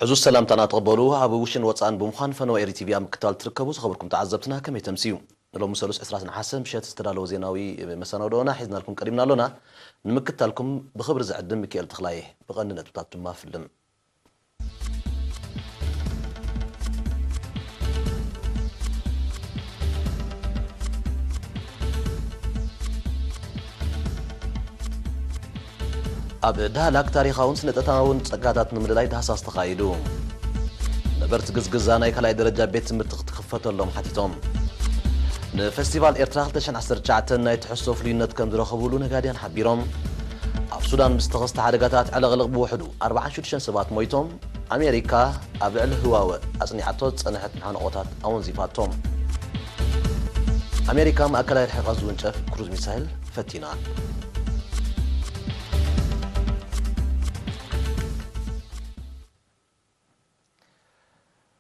عزوز سلام تقبلوا أبو وشن وطعن بمخان فنو إيري تي في أم كتال تركبوا خبركم تعذبتنا كم يتمسيو لو مسلوس إسراسنا حسن مشيت استدلالو زيناوي مسانا دونا حيزنا لكم قريبنا لنا نمكتالكم بخبر زعدن مكيال تخلايه بغننا تبتات ما فيلم أبدا لك تاريخاون سنتتاون تسقاتات نمللاي دهساس تخايدو نبرت غزغزاناي كلاي درجه بيت تمرت تخفتلهم حتيتهم نفستيفال إيرتراخ تشن 19 ناي تحسو فلينت كم درخبولو نغاديان حبيرهم اب سودان مستغست حدقاتات على غلق بوحدو 46 سبات مويتهم امريكا ابعل هواوه اصنيحاتو صنحت حنقوتات اون زيفاتهم امريكا ماكلاي الحفاظ ونشف كروز ميسايل فتينا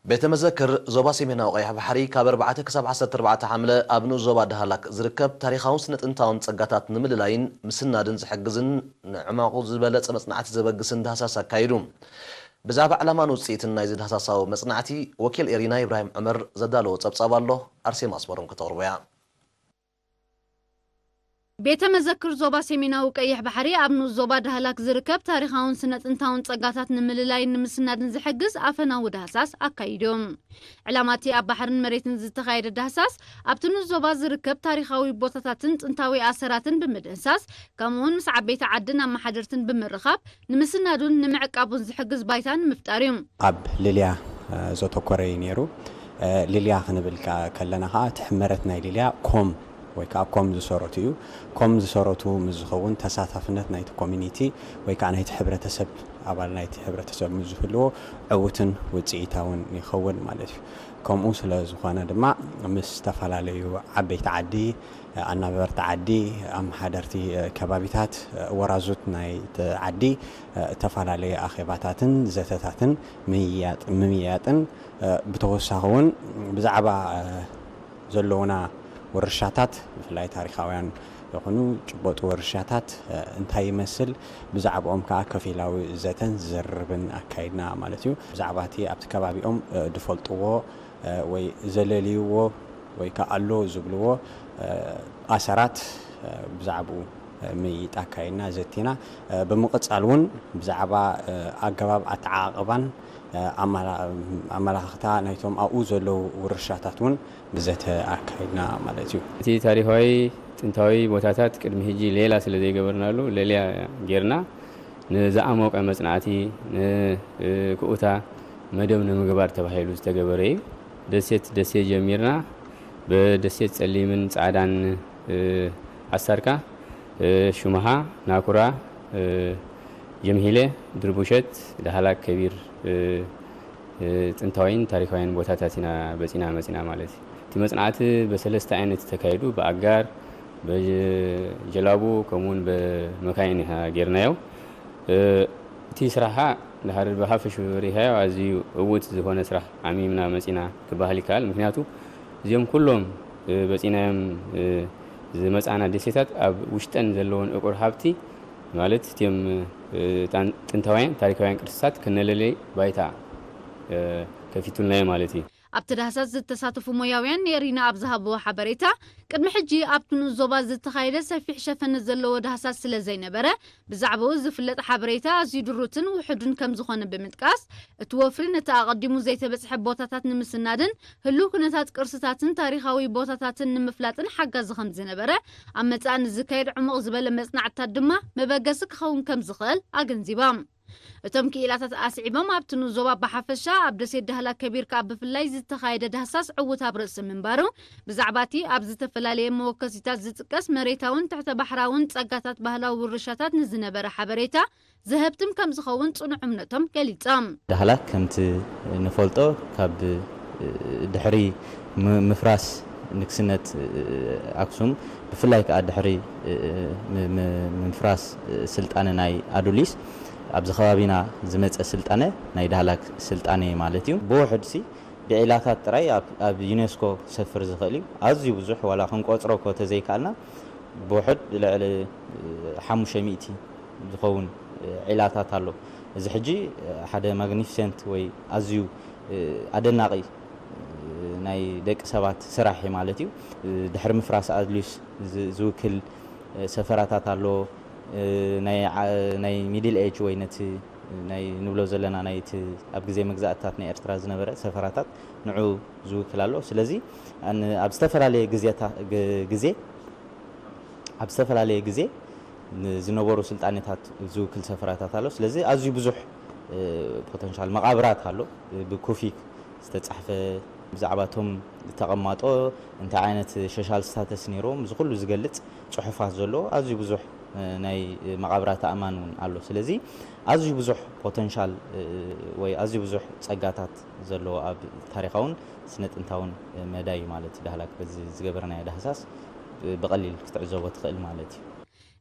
بيت مذكر زوبا سيمينا وقيح بحري كابر بعته كسب 14 حمله ابنو زوبا دهلاك زركب تاريخاون سنه انتاون صقاتات نمللاين مسنادن زحجزن نعماقو زبلص مصنعات زبغسن دهساس اكايدو بزعب علامه وصيتنا يزيد دهساساو مصنعتي وكيل إيرينا إبراهيم عمر زدالو صبصابالو ارسي ماسبرم كتوربيا بيت مذكر زوبا سيميناو قيح بحري ابنو زوبا دهلاك زركب تاريخاون سنه انتاون صقاتات نمللاي نمسنادن زحجز افنا ودهساس اكايدوم علاماتي اب بحرن مريتن زتخايد دهساس ابتنو زوبا زركب تاريخاوي بوتاتاتن طنطاوي اسراتن بمدنساس كمون مس عبيت عدنا محدرتن بمرخاب نمسنادون نمعقابون زحجز بايتان مفتاريم اب ليليا زوتوكوري نيرو ليليا خنبل كلنا تحمرتنا ليليا كوم ويكا كوم زسورتيو كوم زسورتو مزخون تساتفنت نايت كوميونيتي ويكا نايت حبرتسب ابال نايت حبرتسب مزفلو عوتن وصيتاون يخون مالت كوم سلا زخانه دما مستفالاليو عبيت عدي انا برت عدي ام حدرتي كبابيتات ورازوت نايت عدي تفالالي اخيباتاتن زتتاتن مياتن بتوساون بزعبا زلونا ورشاتات بفلاي تاريخاويان يكونوا جبوت ورشاتات انتهى يمثل بزعبهم كافيلاوي زتن زربن اكايدنا مالتيو بزعباتي ابت كبابيهم دفولطو وي زلليو وي كالو زبلو اسرات بزعبو ميت اكايدنا زتينا بمقصالون بزعبا اغباب اتعاقبان املاختا نايتهم او زلو ورشاتاتون بزت اكايدنا مالتيو تي تاريخاوي ጥንታዊ ቦታታት ቅድሚ ሂጂ ሌላ ስለ ዘይገበርናሉ ሌላ ጌርና ንዛዓሞቀ መጽናዕቲ ንኩኡታ መደብ ንምግባር ተባሂሉ ዝተገበረ ደሴት ጀሚርና በደሴት ጸሊምን ጻዕዳን አሳርካ ሹማሃ ናኩራ ጀምሂለ ድርቡሸት ዳህላክ ከቢር ጥንታዊን ታሪካዊን ቦታታትና በጽና መጽና ማለት ትመጽናዕት በሰለስተ አይነት ተካሂዱ በአጋር በጀላቡ ከሙን በመካይን ሀገርናው እቲ ስራሃ ለሐረር በሐፈሽ ወሪሃው አዚዩ እውት ዝሆነ ስራ አሚምና መጽና ከባህሊካል ምክንያቱ እዚም ኩሎም በጽናም ዝመጻና ደሴታት ኣብ ውሽጠን ዘለውን እቁር ሀብቲ ማለት ተም ጥንታውያን ታሪካውያን ቅርስታት ከነለለይ ባይታ ከፊቱን ላይ ማለት ابتداسات زتساتفو موياويان نيرينا ابزهابو حبريتا قدم حجي ابتنو زوبا زتخايده سفيح شفن زلو دهاسات سلا زينبره بزعبو زفلط حبريتا زيدروتن وحدن كم زخونه بمتقاس اتوفرين تاقدمو زيتبصح بوتاتات نمسنادن هلو كنتات قرستاتن تاريخاوي بوتاتاتن نمفلاطن حقا زخم زنبره امصان زكايد عمق زبل مصنعتا دما مبغسك خون كم زخل اغنزيبام اتم كيلاتات اسعيبم ابتنو زوبا بحفشا ابدسيد دهلا كبير كاب فلاي زتخايده دهساس عوتا برس منبارو بزعباتي ابز تفلالي موكسيتات زتقس مريتاون تحت بحراون صقاتات بهلاو ورشاتات نزنبر حبريتا ذهبتم كم زخون صنعمنتم كليصام دهلا كمت نفولطو كاب دحري مفراس نكسنت اكسوم بفلاي كادحري مفراس سلطان ناي ادوليس ابز خبابينا زمص سلطانه ناي دهلاك سلطانه مالتيو بوحدسي بعلاقات تراي اب يونسكو سفر زخلي ازي بزح ولا خنقصرو كو تزيكالنا بوحد لعل 500 زخون علاقات አለው እዚ ሕጂ ሓደ ማግኒፊሰንት ወይ ኣዝዩ ኣደናቂ ናይ ደቂ ሰባት ስራሕ ማለት እዩ ድሕሪ ምፍራስ ኣድሊስ ዝውክል ሰፈራታት ኣሎ ናይ ሚድል ኤጅ ወይ ነቲ ናይ ንብሎ ዘለና ናይቲ ኣብ ግዜ መግዛእታት ናይ ኤርትራ ዝነበረ ሰፈራታት ንዑ ዝውክል ኣሎ ስለዚ ኣብ ዝተፈላለየ ግዜ ዝነበሩ ስልጣኔታት ዝውክል ሰፈራታት ኣሎ ስለዚ ኣዝዩ ብዙሕ ፖቴንሻል መቃብራት ኣሎ ብኮፊክ ዝተጻሕፈ ብዛዕባቶም ተቐማጦ እንታይ ዓይነት ሶሻል ስታተስ ነይሮም ዝኩሉ ዝገልጽ ጽሑፋት ዘሎ ኣዝዩ ብዙሕ ናይ መቃብራት ኣእማን ኣሎ ስለዚ ኣዝዩ ብዙሕ ፖቴንሻል ወይ ኣዝዩ ብዙሕ ጸጋታት ዘሎ ኣብ ታሪኻውን ስነ-ጥንታውን መዳይ ማለት ዳህላክ በዚ ዝገበርናዮ ዳህሳስ ብቐሊል ክትዕዘቦ ትኽእል ማለት እዩ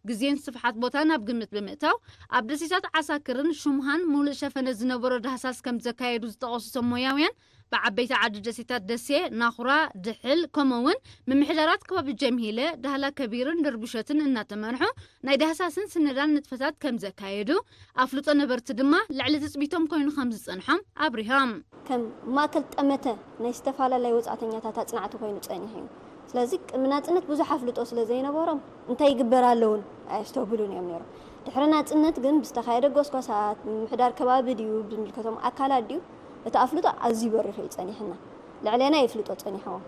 ግዜን ስፍሓት ቦታ ናብ ግምት ብምእታው ኣብ ደሴታት ዓሳክርን ሹምሃን ሙሉእ ሸፈነ ዝነበሮ ዳህሳስ ከም ዘካየዱ ዝጠቐሱ ሞያውያን بعبيت عدد دسيتات دسي ناخرا دحل كمون من محدارات كباب الجمهيلة دهلا كبيرا دربشتن إنها تمنحو نايد هساسن سندان نتفتات كم زكايدو أفلوط نبرت دما لعلة تسبيتهم كوين 5 أنحم أبريهام كم ما كلت أمته نيستفعل لا يوزعتني تاتنعتو كوين تسانيحين سلازيك منات إنت بوزو حفلوط أصل زينا بورم انت يقبر اللون أشتوبلون يا منيرو دحرنات إنت قن بستخايرة قوسكو ساعات محدار كباب ديو بملكتهم أكالات ديو تأفلطوا عزي بريخ يصنيحنا لعلينا يفلطوا صنيحوا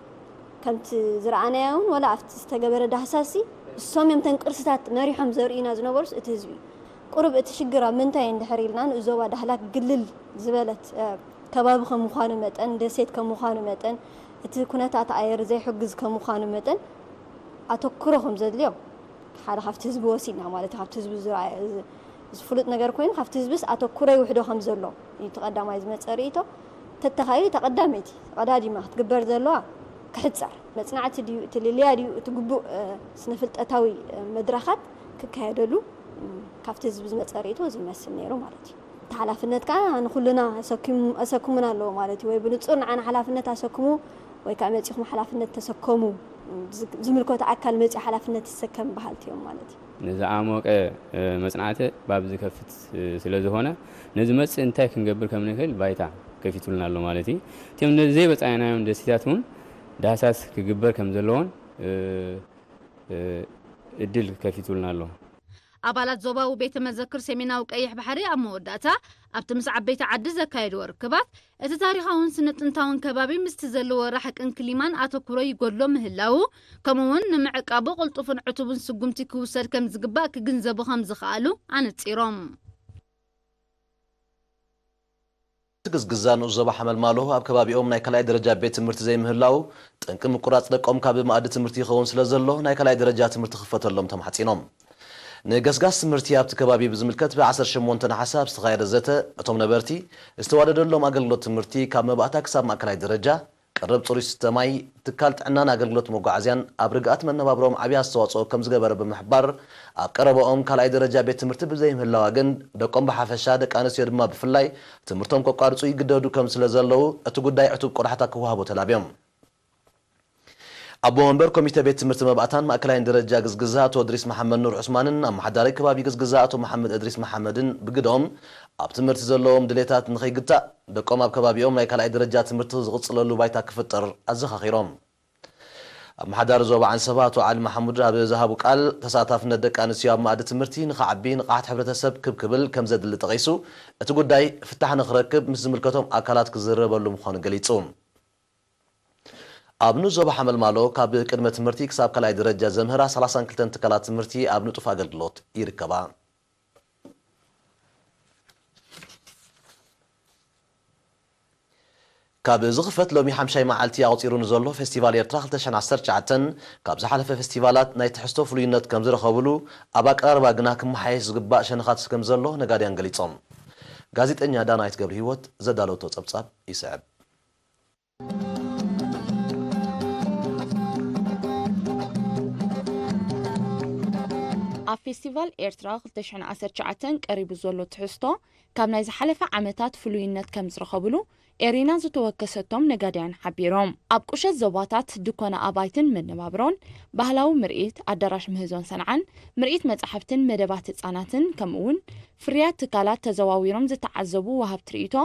كنت زرعناهم ولا عفت استجبر دهساسي الصوم يوم تنقرستات مريحهم زرقينا زنبرس اتهزبي قرب اتشجرا منتا يندحريلنا زوا دهلاك قلل زبالت كباب خمخانو متن دسيت كمخانو متن اتكونات عير زي حجز كمخانو متن اتكرهم زدليو حدا خفت حزب وسينا مالتي خفت حزب زرع زفلط نجار كوين خفت حزبس اتكري وحده خمزلو يتقدم عايز متصريته تتخيل تقدمتي قدادي ما تقبر زلوا كحصر مصنعت دي تلليا دي تغبو سنفلط اتاوي مدرخات ككايدلو كافت حزب متصريته زي مسل نيرو مالتي حلافነት كان كلنا اسكمنا له مالتي ወይ ብንጹር عن حلافነት اسكمو ወይ ካመጽኹም حلافነት ተሰከሙ ዝምልከቱ አካል መጽ حلافነት ተሰከም ባህልቲዮም ማለት نزعموك مصنعته باب زكفت ስለዝሆነ ነዚ መጽ እንታይ ክንገብር ከምንክል ባይታ ከፊቱልና ኣሎ ማለቲ ተም ነዚ በጻይናዮም ደስታቱን ዳሳስ ክግበር ከም ዘለዎን እድል ከፊቱልና ኣሎ አባላት ዞባው ቤተ መዘክር ሰሜናዊ ቀይሕ ባሕሪ ኣብ መወዳእታ ኣብቲ ምስ ዓበይቲ ዓዲ ዘካየዱ ርክባት እቲ ታሪኻውን ስነ-ጥንታውን ከባቢ ምስቲ ዘለዎ ራሕቅን ክሊማን ኣተኩሮ ይጎድሎ ምህላው ከምኡውን ንምዕቃቡ ቅልጡፍን ዕቱብን ስጉምቲ ክውሰድ ከም ዝግባእ ክግንዘቡ ከም ዝኽኣሉ ኣነፂሮም ትግዝግዛን ዞባ ሓመልማሎ ኣብ ከባቢኦም ናይ ከላይ ደረጃ ቤት ትምህርቲ ዘይምህላው ጥንቂ ምቁራጽ ደቆም ካብ ማእዲ ትምህርቲ ይኸውን ስለዘሎ ናይ ከላይ ደረጃ ትምህርቲ ክፈተሎም ተማሕጺኖም ንገስጋስ ትምህርቲ ኣብቲ ከባቢ ብዝምልከት ብ18 ሓሳብ ዝተኻየደ ዘተ እቶም ነበርቲ ዝተዋደደሎም ኣገልግሎት ትምህርቲ ካብ መባእታ ክሳብ ማእከላይ ደረጃ ቀረብ ጽሩይ ሲስተማይ ትካል ጥዕናን ኣገልግሎት መጓዓዝያን ኣብ ርግኣት መነባብሮም ዓብዪ ኣስተዋጽኦ ከም ዝገበረ ብምሕባር ኣብ ቀረበኦም ካልኣይ ደረጃ ቤት ትምህርቲ ብዘይምህላዋ ግን ደቆም ብሓፈሻ ደቂ ኣንስትዮ ድማ ብፍላይ ትምህርቶም ከቋርጹ ይግደዱ ከም ስለዘለዉ እቲ ጉዳይ ዕቱብ ቆርሓታ ክወሃቦ ተላብዮም أبو منبر كوميتي بيت تمرت مبعتان مأكلين درجة جزجزات وإدريس محمد نور عثمان أم حداري كبابي جزجزات ومحمد إدريس محمدن بقدهم أب تمرت زلهم دليتات نخي قطع دقوم أب كبابي يوم لايك على درجات تمرت غطس للو بيتا كفتر أزخ خيرهم أم حدار زوب عن سبات وعلي محمد راب ذهب وقال تساطف ندك أن سياب مادة تمرتي نخعبين قاعد حبرة السب كبل كم زاد اللي تغيسو تقول داي فتحنا خركب مثل ملكتهم أكلات كزرب ولا مخان قليتهم أبنو زوب حمل مالو كاب كلمة تمرتي كساب كلاي درجة زمهرة 32 تكالات تمرتي أبنو طفا قلدلوت يركبا كاب زغفت لومي حمشاي معالتي أوطيرون زولو فستيفال يرتراخ تشان عسر شعتن كاب زحالة فستيفالات نايت حستو فلوينات كم زر خبلو أباك أربا قناكم محايس قباء شنخات كم زلو نقادي أنقليتهم غازيت أنيا دا نايت قبل هيوت زدالو توصب يسعب ኣብ ፌስቲቫል ኤርትራ 2019 ቀሪቡ ዘሎ ትሕዝቶ ካብ ናይ ዝሓለፈ ዓመታት ፍሉይነት ከም ዝረኸብሉ ኤሪና ዝተወከሰቶም ነጋድያን ሓቢሮም ኣብ ቁሸት ዞባታት ድኮና ኣባይትን መነባብሮን ባህላዊ ምርኢት ኣዳራሽ ምህዞን ሰንዓን ምርኢት መጻሕፍትን መደባት ህጻናትን ከምኡውን ፍርያት ትካላት ተዘዋዊሮም ዝተዓዘቡ ወሃብ ትርኢቶ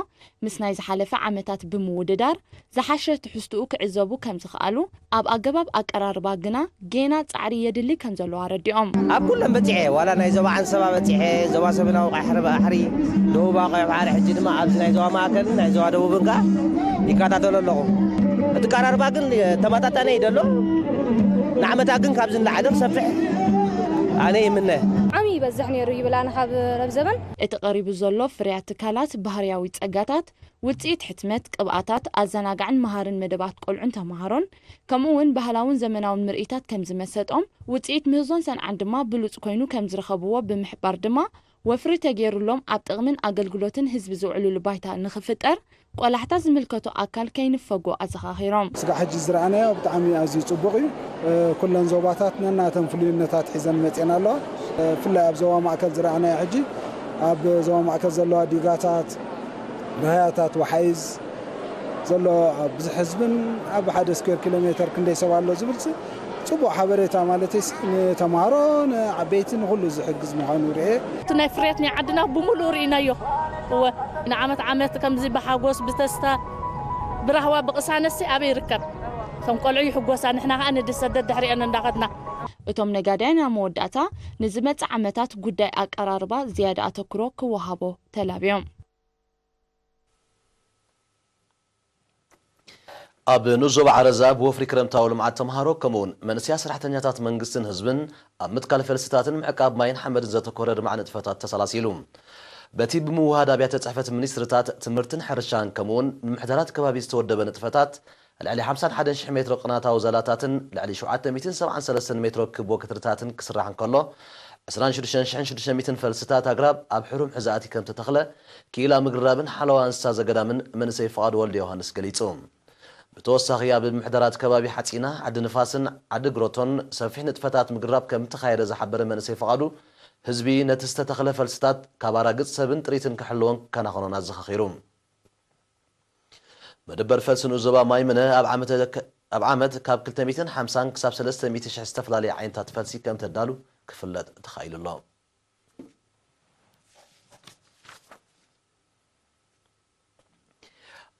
ምስ ናይ ዝሓለፈ ዓመታት ብምውድዳር ዝሓሸ ትሕዝትኡ ክዕዘቡ ከም ዝኽኣሉ ኣብ ኣገባብ ኣቀራርባ ግና ጌና ጻዕሪ የድሊ ከም ዘለዎ ረዲኦም ኣብ ኩሎም በፂሐ ዋላ ናይ ዞባ ዓንሰባ በፂሐ ዞባ ሰሜናዊ ቀይሕሪ ባሕሪ ደቡባ ቀይሕ ባሕሪ ሕጂ ድማ ኣብዚ ናይ ዞባ ማእከልን ናይ ዞባ ደቡብን ከዓ ይከታተሉ ኣለኹ እቲ ቀራርባ ግን ተመጣጣነ እዩ ደሎ ንዓመታት ግን ካብዚ ንላዕለ ክሰፍሕ ኣነ ይምነ ዓሚ ይበዝሕ ነይሩ ይብላና ካብ ረብ ዘመን እቲ ቀሪቡ ዘሎ ፍርያት ትካላት ባህርያዊ ጸጋታት ውፅኢት ሕትመት ቅብኣታት ኣዘናጋዕን መሃርን መደባት ቆልዑን ተማሃሮን ከምኡውን ባህላውን ዘመናውን ምርኢታት ከም ዝመሰጦም ውፅኢት ምህዞን ሰንዓን ድማ ብሉፅ ኮይኑ ከም ዝረኸብዎ ብምሕባር ድማ ወፍሪ ተገይሩሎም ኣብ ጥቕምን ኣገልግሎትን ህዝቢ ዝውዕሉሉ ባይታ ንኽፍጠር ቆላሕታ ዝምልከቶ ኣካል ከይንፈጎ ኣዘኻኺሮም ስጋሕ ሕጂ ዝረኣናዮ ብጣዕሚ ኣዝዩ ጽቡቕ እዩ ኩለን ዞባታት ነናተን ፍሉይነታት ሒዘን መፅአን ኣለዋ ብፍላይ ኣብ ዞባ ማእከል ዝረኣናዮ ሕጂ ኣብ ዞባ ማእከል ዘለዋ ዲጋታት ብህያታት ወሓይዝ ዘሎ ብዙሕ ህዝብን ኣብ ሓደ ስኩዌር ኪሎ ሜትር ክንደይ ሰብ ኣሎ ዝብልሲ ጽቡቕ ሓበሬታ ማለት ተማሃሮ ዓበይቲ ንኹሉ ዝሕግዝ ምዃኑ ርአ እቲ ናይ ፍርያት ናይ ዓድና ብምሉእ ርኢናዮ ንዓመት ዓመት ከምዚ ብሓጎስ ብተስታ ብራህዋ ብቕሳነሲ ኣበይ ይርከብ ከም ቆልዑ ይሕጎሳ ንሕና ከዓ ንድሰደድ ድሕሪአን እንዳኸድና እቶም ነጋድያን ኣብ መወዳእታ ንዝመጽእ ዓመታት ጉዳይ ኣቀራርባ ዝያዳ ኣተኩሮ ክወሃቦ ተላብዮም ኣብ ንዞባ ዓረዛ ብወፍሪ ክረምታዊ ልምዓት ተምሃሮ ከምኡውን መንስያ ሰራሕተኛታት መንግስትን ህዝብን ኣብ ምትካል ፈልስታትን ምዕቃብ ማይን ሓመድን ዘተኮረ ድማዕ ንጥፈታት ተሰላሲሉ በቲ ብምውሃድ ኣብያተ ጽሕፈት ሚኒስትርታት ትምህርትን ሕርሻን ከምኡውን ንምሕደራት ከባቢ ዝተወደበ ንጥፈታት ልዕሊ 51,000 ሜትሮ ቅናታዊ ዘላታትን ልዕሊ 773 ሜትሮ ክቦ ክትርታትን ክስራሕ እንከሎ 26,600 ፈልስታት ኣግራብ ኣብ ሕሩም ሕዛእቲ ከም ተተኽለ ክኢላ ምግርራብን ሓለዋ እንስሳ ዘገዳምን መንሰይ ፍቓድ ወልደ ዮሃንስ ገሊጹ ብተወሳኺ ኣብ ምሕደራት ከባቢ ሓፂና ዓዲ ንፋስን ዓዲ ግሮቶን ሰፊሕ ንጥፈታት ምግራብ ከም ተኻየደ ዝሓበረ መንሰይ ፍቓዱ ህዝቢ ነቲ ዝተተኽለ ፈልስታት ካብ ኣራግፅ ሰብን ጥሪትን ክሕልዎን ከናኸኖን ኣዘኻኺሩ መደበር ፈልሲ ንዞባ ማይመነ ኣብ ዓመት ካብ 250 ክሳብ 300,000 ዝተፈላለየ ዓይነታት ፈልሲ ከም ተዳሉ ክፍለጥ ተኻኢሉ ኣሎ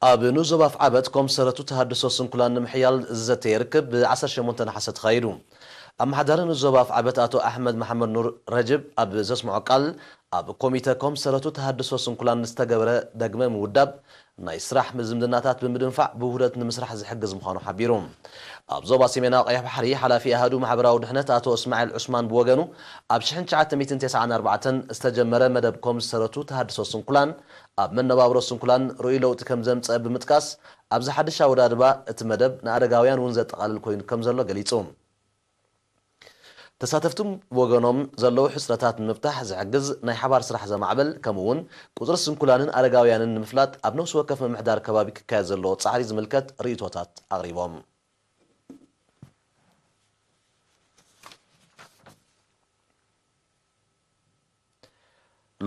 ኣብ ንዞባ ፍዓበት ኮምሰረቱ ተሃድሶ ስንኩላን ንምሕያል ዝዘተ ይርከብ ብ18 ነሓሰ ተኻይዱ ኣብ ማሕደረ ንዞባ ፍዓበት ኣቶ ኣሕመድ መሐመድ ኑር ረጅብ ኣብ ዘስምዖ ቃል ኣብ ኮሚተ ኮምሰረቱ ተሃድሶ ስንኩላን ዝተገበረ ደግመ ምውዳብ ናይ ስራሕ ዝምድናታት ብምድንፋዕ ብውህደት ንምስራሕ ዝሕግዝ ምዃኑ ሓቢሩ ኣብ ዞባ ሰሜናዊ ቀይሕ ባሕሪ ሓላፊ ኣሃዱ ማሕበራዊ ድሕነት ኣቶ እስማዒል ዑስማን ብወገኑ ኣብ 1994 ዝተጀመረ መደብ ኮምሰረቱ ተሃድሶ ስንኩላን ኣብ መነባብሮ ስንኩላን ርኡይ ለውጢ ከም ዘምፀአ ብምጥቃስ ኣብዚ ሓድሽ ኣወዳድባ እቲ መደብ ንኣደጋውያን እውን ዘጠቓልል ኮይኑ ከም ዘሎ ገሊጹ ተሳተፍቱም ወገኖም ዘለዉ ሕፅረታት ንምፍታሕ ዝሕግዝ ናይ ሓባር ስራሕ ዘማዕበል ከምኡውን ቁፅሪ ስንኩላንን ኣደጋውያንን ንምፍላጥ ኣብ ነፍሲ ወከፍ ምምሕዳር ከባቢ ክካየድ ዘለዎ ፃዕሪ ዝምልከት ርእቶታት ኣቕሪቦም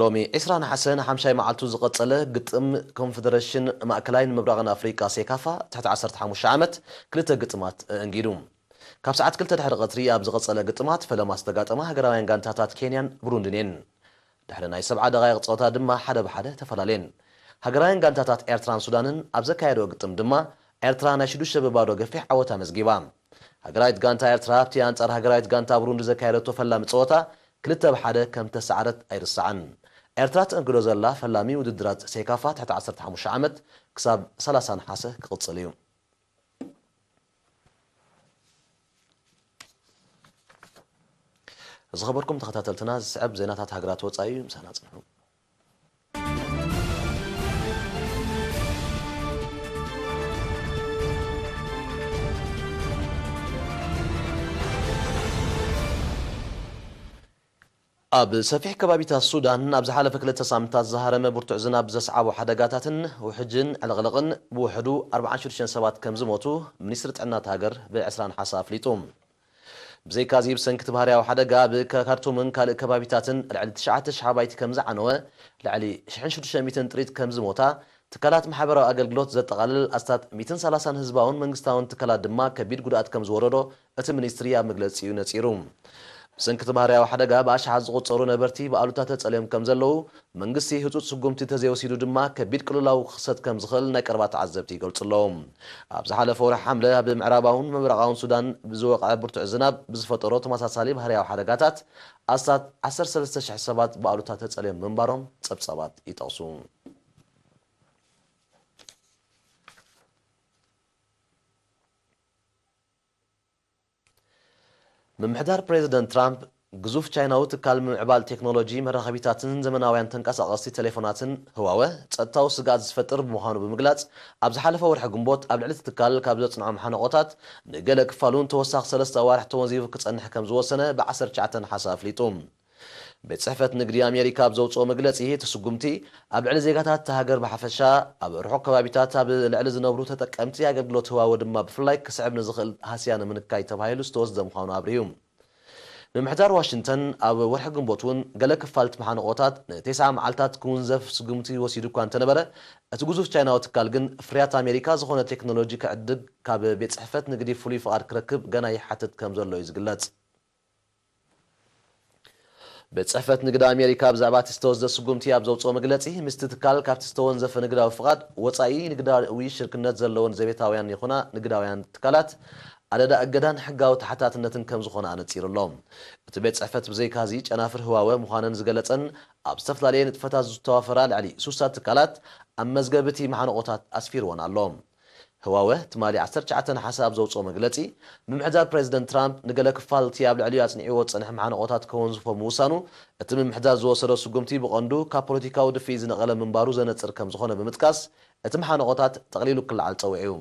ሎሚ 20 ነሓሰ ንሓምሻይ መዓልቱ ዝቐፀለ ግጥም ኮንፌደሬሽን ማእከላይን ምብራቕን ኣፍሪቃ ሴካፋ ትሕቲ 15 ዓመት ክልተ ግጥማት እንጊዱ ካብ ሰዓት 2 ድሕሪ ቀትሪ ኣብ ዝቐፀለ ግጥማት ፈለማ ዝተጋጠማ ሃገራውያን ጋንታታት ኬንያን ብሩንድን እየን ድሕሪ ናይ 70 ደቓይቕ ፀወታ ድማ ሓደ ብሓደ ተፈላለየን ሃገራውያን ጋንታታት ኤርትራን ሱዳንን ኣብ ዘካየደኦ ግጥም ድማ ኤርትራ ናይ 6 በባዶ ገፊሕ ዓወታ መዝጊባ ሃገራዊት ጋንታ ኤርትራ ኣብቲ ኣንጻር ሃገራዊት ጋንታ ብሩንዲ ዘካየደቶ ፈላሚ ፀወታ 2 ብሓደ ከም ተሰዓረት ኣይርስዓን ኤርትራ ትእንግዶ ዘላ ፈላሚ ውድድራት ሴካፋ ትሕቲ 15 ዓመት ክሳብ 30 ነሓሰ ክቕፅል እዩ ዝኸበርኩም ተኸታተልትና ዝስዕብ ዜናታት ሃገራት ወፃኢ ምሳና ጽንሑ ኣብ ሰፊሕ ከባቢታት ሱዳን ኣብ ዝሓለፈ 2 ሳምንታት ዝሃረመ ብርቱዕ ዝናብ ዘስዓቦ ሓደጋታትን ውሕጅን ዕልቕልቕን ብውሕዱ 46 ሰባት ከም ዝሞቱ ሚኒስትሪ ጥዕናት ሃገር ብ20 ነሓሰ ኣፍሊጡ ብዘይካዚ ብሰንኪ ባህርያዊ ሓደጋ ብካርቱምን ካልእ ከባቢታትን ልዕሊ 9,000 ኣባይቲ ከም ዝዓነወ ልዕሊ 1600 ጥሪት ከም ዝሞታ ትካላት ማሕበራዊ ኣገልግሎት ዘጠቃልል ኣስታት 130 ህዝባውን መንግስታውን ትካላት ድማ ከቢድ ጉድኣት ከም ዝወረዶ እቲ ሚኒስትሪ ኣብ መግለጺኡ ነጺሩ ብሰንኪ ባህርያዊ ሓደጋ ብኣሽሓት ዝቑጸሩ ነበርቲ ብኣሉታ ተጸልዮም ከም ዘለዉ መንግስቲ ህጹጽ ስጉምቲ ተዘይወሲዱ ድማ ከቢድ ቅልውላዊ ክኽሰት ከም ዝኽእል ናይ ቀረባ ተዓዘብቲ ይገልጹ ኣለዉ ኣብ ዝሓለፈ ወርሒ ሓምለ ኣብ ምዕራባውን ምብራቃውን ሱዳን ብዝወቕዐ ብርቱዕ ዝናብ ብዝፈጠሮ ተመሳሳሊ ባህርያዊ ሓደጋታት ኣስታት 13000 ሰባት ብኣሉታ ተጸልዮም ምንባሮም ጸብጻባት ይጠቕሱ ምምሕዳር ፕሬዚደንት ትራምፕ ግዙፍ ቻይናዊ ትካል ምዕባል ቴክኖሎጂ መራኸቢታትን ዘመናውያን ተንቀሳቐስቲ ቴሌፎናትን ህዋወ ጸጥታዊ ስጋት ዝፈጥር ብምዃኑ ብምግላጽ ኣብ ዝሓለፈ ወርሒ ግንቦት ኣብ ልዕሊ ትካል ካብ ዘጽንዖም ሓነቆታት ንገለ ክፋሉን ተወሳኺ 3 ኣዋርሒ ተወዚፉ ክጸንሕ ከም ዝወሰነ ብ19 ሓሳብ ኣፍሊጡ ቤት ጽሕፈት ንግዲ ኣሜሪካ ብዘውፅኦ መግለጺ ተስጉምቲ ኣብ ልዕሊ ዜጋታት ሃገር ብሓፈሻ ኣብ ርሑቕ ከባቢታት ኣብ ልዕሊ ዝነብሩ ተጠቀምቲ ኣገልግሎት ህዋወ ድማ ብፍላይ ክስዕብ ንዝኽእል ሃስያ ንምንካይ ተባሂሉ ዝተወስደ ምዃኑ ኣብርዩ ምምሕዳር ዋሽንግተን ኣብ ወርሒ ግንቦት እውን ገለ ክፋልቲ መሓነቆታት ን9 መዓልታት ክውንዘፍ ስጉምቲ ወሲዱ እኳ እንተነበረ እቲ ግዙፍ ቻይናዊ ትካል ግን ፍርያት ኣሜሪካ ዝኾነ ቴክኖሎጂ ክዕድግ ካብ ቤት ጽሕፈት ንግዲ ፍሉይ ፍቓድ ክረክብ ገና ይሓትት ከም ዘሎ እዩ ዝግለጽ ቤት ጽሕፈት ንግዲ ኣሜሪካ ብዛዕባ እቲ ዝተወስደ ስጉምቲ ኣብ ዘውፅኦ መግለጺ ምስቲ ትካል ካብቲ ዝተወንዘፈ ንግዳዊ ፍቓድ ወፃኢ ንግዳዊ ሽርክነት ዘለዎን ዘቤታውያን ይኹና ንግዳውያን ትካላት ኣደዳ እገዳን ሕጋዊ ተሓታትነትን ከም ዝኾነ ኣነጺሩ ኣሎ እቲ ቤት ጽሕፈት ብዘይካዚ ጨናፍር ህዋወ ምዃነን ዝገለጸን ኣብ ዝተፈላለየ ንጥፈታት ዝተዋፈራ ልዕሊ 3 ትካላት ኣብ መዝገብቲ መሓነቆታት ኣስፊርዎን ኣሎ ህዋወ ትማሊ 19 ሓሳብ ዘውፅኦ መግለጺ ምምሕዳር ፕሬዚደንት ትራምፕ ንገለ ክፋልቲ ኣብ ልዕሊኡ ኣጽኒዕዎ ዝጸንሐ መሓነቆታት ከወንዝፎ ምውሳኑ እቲ ምምሕዳር ዝወሰዶ ስጉምቲ ብቐንዱ ካብ ፖለቲካዊ ድፊት ዝነቐለ ምንባሩ ዘነጽር ከም ዝኾነ ብምጥቃስ እቲ መሓነቆታት ጠቕሊሉ ክለዓል ጸዊዑ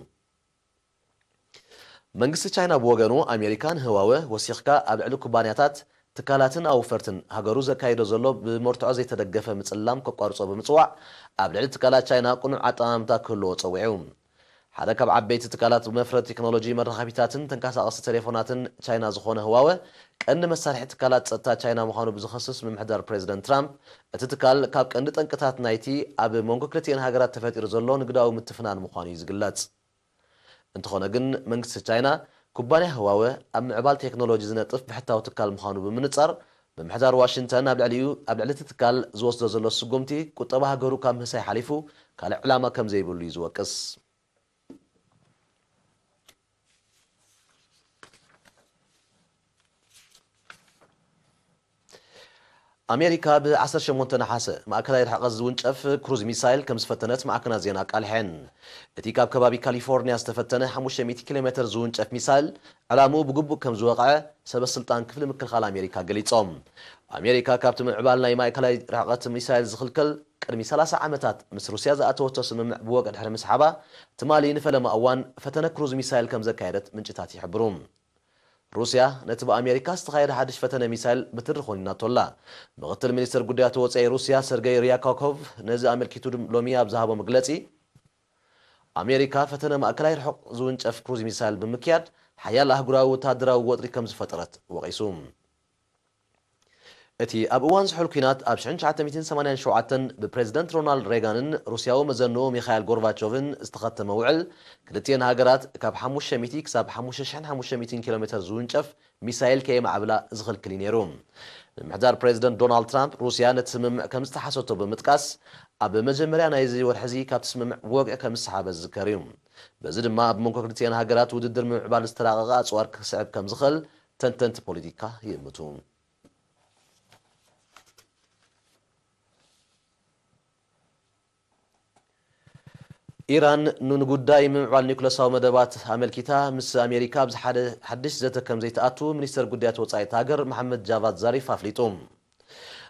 መንግስቲ ቻይና ብወገኑ ኣሜሪካን ህዋወ ወሲኽካ ኣብ ልዕሊ ኩባንያታት ትካላትን ኣውፈርትን ሃገሩ ዘካይዶ ዘሎ ብመርትዖ ዘይተደገፈ ምጽላም ከቋርጾ ብምጽዋዕ ኣብ ልዕሊ ትካላት ቻይና ቁኑዕ ኣጠማምታ ክህልዎ ጸዊዑ ሓደ ካብ ዓበይቲ ትካላት መፍረት ቴክኖሎጂ መራኸቢታትን ተንቀሳቐስቲ ቴሌፎናትን ቻይና ዝኾነ ህዋወ ቀንዲ መሳርሒ ትካላት ጸጥታ ቻይና ምዃኑ ብዝኸስስ ምምሕዳር ፕሬዚደንት ትራምፕ እቲ ትካል ካብ ቀንዲ ጠንቅታት ናይቲ ኣብ መንጎ ክልቲአን ሃገራት ተፈጢሩ ዘሎ ንግዳዊ ምትፍናን ምዃኑ እዩ ዝግለጽ እንተኾነ ግን መንግስቲ ቻይና ኩባንያ ህዋወ ኣብ ምዕባል ቴክኖሎጂ ዝነጥፍ ብሕታዊ ትካል ምዃኑ ብምንጻር ምምሕዳር ዋሽንግተን ኣብ ልዕሊ እቲ ትካል ዝወስዶ ዘሎ ስጉምቲ ቁጠባ ሃገሩ ካብ ምህሳይ ሓሊፉ ካልእ ዕላማ ከም ዘይብሉ እዩ ዝወቅስ ኣሜሪካ ብ18 ነሓሰ ማእከላይ ርሕቀት ዝውንጨፍ ክሩዝ ሚሳይል ከም ዝፈተነት ማዕከናት ዜና ቃልሐን እቲ ካብ ከባቢ ካሊፎርኒያ ዝተፈተነ 500 ኪሎ ሜትር ዝውንጨፍ ሚሳይል ዕላምኡ ብግቡእ ከም ዝወቕዐ ሰበስልጣን ክፍሊ ምክልኻል ኣሜሪካ ገሊጾም ኣሜሪካ ካብቲ ምዕባል ናይ ማእከላይ ርሕቀት ሚሳይል ዝኽልከል ቅድሚ 30 ዓመታት ምስ ሩስያ ዝኣተወቶ ስምምዕ ብወቅዕ ድሕሪ ምስሓባ ትማሊ ንፈለማ እዋን ፈተነ ክሩዝ ሚሳይል ከም ዘካየደት ምንጭታት ይሕብሩ روسيا نتبع أمريكا استخير حدش فتنة مثال بترخون ناتولا مغتل منستر قديات وصي روسيا سيرجي رياكوف نزل أمريكا تودم لوميا بذهب مجلسي أمريكا فتنة ما أكلها يرحق زونج أف كروز مثال بمكياد حيا الله جراو تادرا ووتري كم فترة وقيسوم اتي أبوانز حلقينات أبشعنش عتا 280 شوعتن ببريزيدنت رونالد ريغانن روسيا ومزنو ميخائيل غورباتشوفن استخدت موعل كلتين هاجرات كاب 500 كساب 500 كيلومتر زونجف ميسايل كيما عبلا زغل كلينيروم محدار بريزيدنت دونالد ترامب روسيا نتسمم كم استحسوتو بمتقاس أب مجمريا نايزي ورحزي كاب تسمم وقع كم السحابة الزكاريوم بزيد ما بمنكو كلتين هاجرات وددر من عبال استراغات صور كسعب كم زغل تنتنت بوليتيكا يمتون إيران نقداي من معال نيكولاس مدبات أمريكا مس أمريكا بز حدش ذات كم زيت أتو منستر قديات وصاي تاجر محمد جافاد ظريف أفليتوم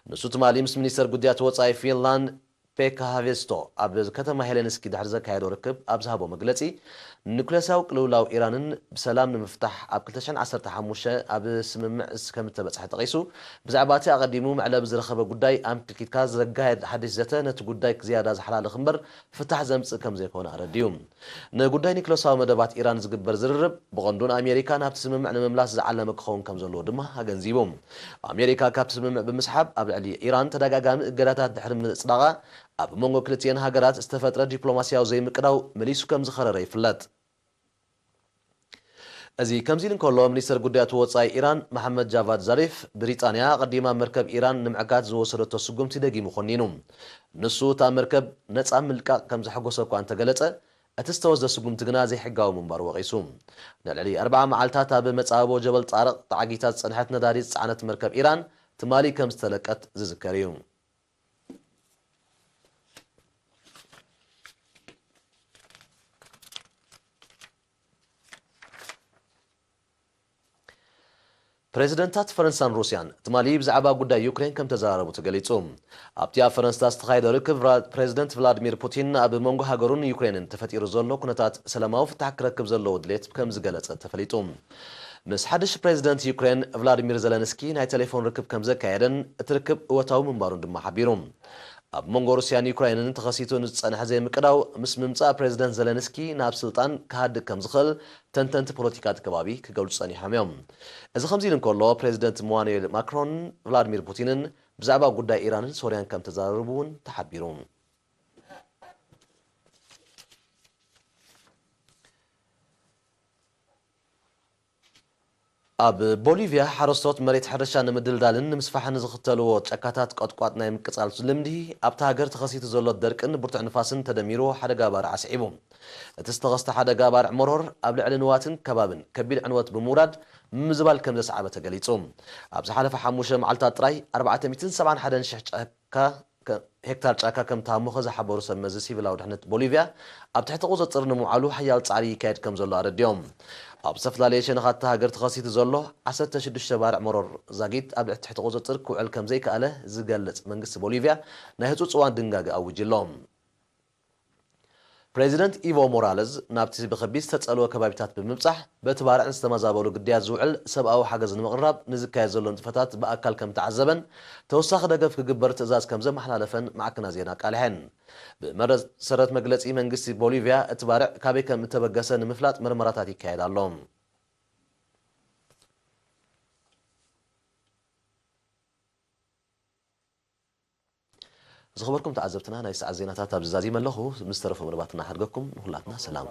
نسوت مالي مس منستر قديات وصاي فنلاند بيكا هافيستو أبز كتم هيلينسكي دحرزا كايدو ركب أبزهابو مجلسي نيكولاس قلولاو إيران بسلام المفتاح أب كلتشان 15 أب سممع كم تبصح تقيسو بزعباتي أقدمو معلا بزرخبه قداي أم كيكاز رجايد حدش ذاته نتقداي زيادة زحلال خمبر فتح زمص كم زي كون أرديوم نقداي نيكولاس مدبات إيران زقبر زرب بغندون أمريكا نابت سممع نملاس زعلنا مكخون كم زلو دما هاجنزيبوم أمريكا كابت سممع بمسحب أب علي إيران تداقام قراتات دحر من الصداقة ኣብ መንጎ ክልቲአን ሃገራት ዝተፈጥረ ዲፕሎማስያዊ ዘይምቅዳው መሊሱ ከም ዝኸረረ ይፍለጥ እዚ ከምዚ ኢሉ እንከሎ ሚኒስትር ጉዳያት ወጻኢ ኢራን መሐመድ ጃቫድ ዛሪፍ ብሪጣንያ ቀዲማ መርከብ ኢራን ንምዕጋት ዝወሰደቶ ስጉምቲ ደጊሙ ኾኒኑ ንሱ እታ መርከብ ነፃ ምልቃቕ ከም ዝሐጎሶ እኳ እንተገለጸ እቲ ዝተወስደ ስጉምቲ ግና ዘይሕጋዊ ምንባር ወቒሱ ንልዕሊ 40 መዓልታት ኣብ መጻቦ ጀበል ጣርቕ ተዓጊታት ፀንሐት ነዳዲ ዝፀዓነት መርከብ ኢራን ትማሊ ከም ዝተለቀት ዝዝከር እዩ ፕሬዚደንታት ፈረንሳን ሩስያን ትማሊ ብዛዕባ ጉዳይ ዩክሬን ከም ተዘራረቡ ተገሊጹ ኣብቲ ኣብ ፈረንሳ ዝተኻየደ ርክብ ፕሬዚደንት ቭላድሚር ፑቲን ኣብ መንጎ ሃገሩን ዩክሬንን ተፈጢሩ ዘሎ ኩነታት ሰላማዊ ፍታሕ ክረክብ ዘለዎ ድሌት ከም ዝገለጸ ተፈሊጡ ምስ ሓድሽ ፕሬዚደንት ዩክሬን ቭላድሚር ዘለንስኪ ናይ ቴሌፎን ርክብ ከም ዘካየደን እቲ ርክብ እወታዊ ምንባሩን ድማ ሓቢሩ ኣብ መንጎ ሩስያን ዩክሬንን ተኸሲቱ ንዝጸንሐ ዘይምቅዳው ምስ ምምጻእ ፕሬዚደንት ዘለንስኪ ናብ ስልጣን ክሃድግ ከም ዝኽእል ተንተንቲ ፖለቲካት ከባቢ ክገልጹ ጸኒሖም እዮም እዚ ከምዚ ኢሉ እንከሎ ፕሬዚደንት ኢማኑኤል ማክሮን ቭላድሚር ፑቲንን ብዛዕባ ጉዳይ ኢራንን ሶርያን ከም ተዘራረቡ እውን ተሓቢሩ ኣብ ቦሊቪያ ሓረስቶት መሬት ሕርሻ ንምድልዳልን ንምስፋሕን ዝኽተልዎ ጨካታት ቆጥቋጥ ናይ ምቅጻል ልምዲ ኣብታ ሃገር ተኸሲቱ ዘሎ ደርቅን ብርቱዕ ንፋስን ተደሚሩ ሓደጋ ባርዕ ኣስዒቡ እቲ ዝተኸስተ ሓደጋ ባርዕ ሞሮር ኣብ ልዕሊ ንዋትን ከባብን ከቢድ ዕንወት ብምውራድ ምዝባል ከም ዘሰዓበ ተገሊጹ ኣብ ዝሓለፈ 5 መዓልታት ጥራይ 471,000 ሄክታር ጫካ ከም ተሃሙኸ ዝሓበሩ ሰብ መዚ ሲቪላዊ ድሕነት ቦሊቪያ ኣብ ትሕቲ ቁፅጥር ንምውዓሉ ሓያል ጻዕሪ ይካየድ ከም ዘሎ ኣረድዮም ኣብ ዝተፈላለየ ሸነኻት ሃገር ተኸሲቱ ዘሎ 16 ባርዕ ሞሮር ዛጊት ኣብ ትሕቲ ቁፅጥር ክውዕል ከም ዘይከኣለ ዝገልጽ መንግስቲ ቦሊቪያ ናይ ህፁፅ እዋን ድንጋጌ ኣውጅሎም ፕሬዚደንት ኢቮ ሞራሌዝ ናብቲ ብኸቢድ ዝተጸልወ ከባቢታት ብምብጻሕ በቲ ባርዕን ዝተመዛበሉ ግድያት ዝውዕል ሰብኣዊ ሓገዝ ንምቕራብ ንዝካየድ ዘሎ ንጥፈታት ብኣካል ከም ተዓዘበን ተወሳኺ ደገፍ ክግበር ትእዛዝ ከም ዘመሓላለፈን ማዕከና ዜና ቃልሐን ብመሰረት መግለጺ መንግስቲ ቦሊቪያ እቲ ባርዕ ካበይ ከም እተበገሰ ንምፍላጥ ምርመራታት ይካየድ ኣሎ زخبركم تعذبتنا نايس عزيناتات أبزازي ملخو مسترفو مرباتنا حرقكم نخلاتنا سلام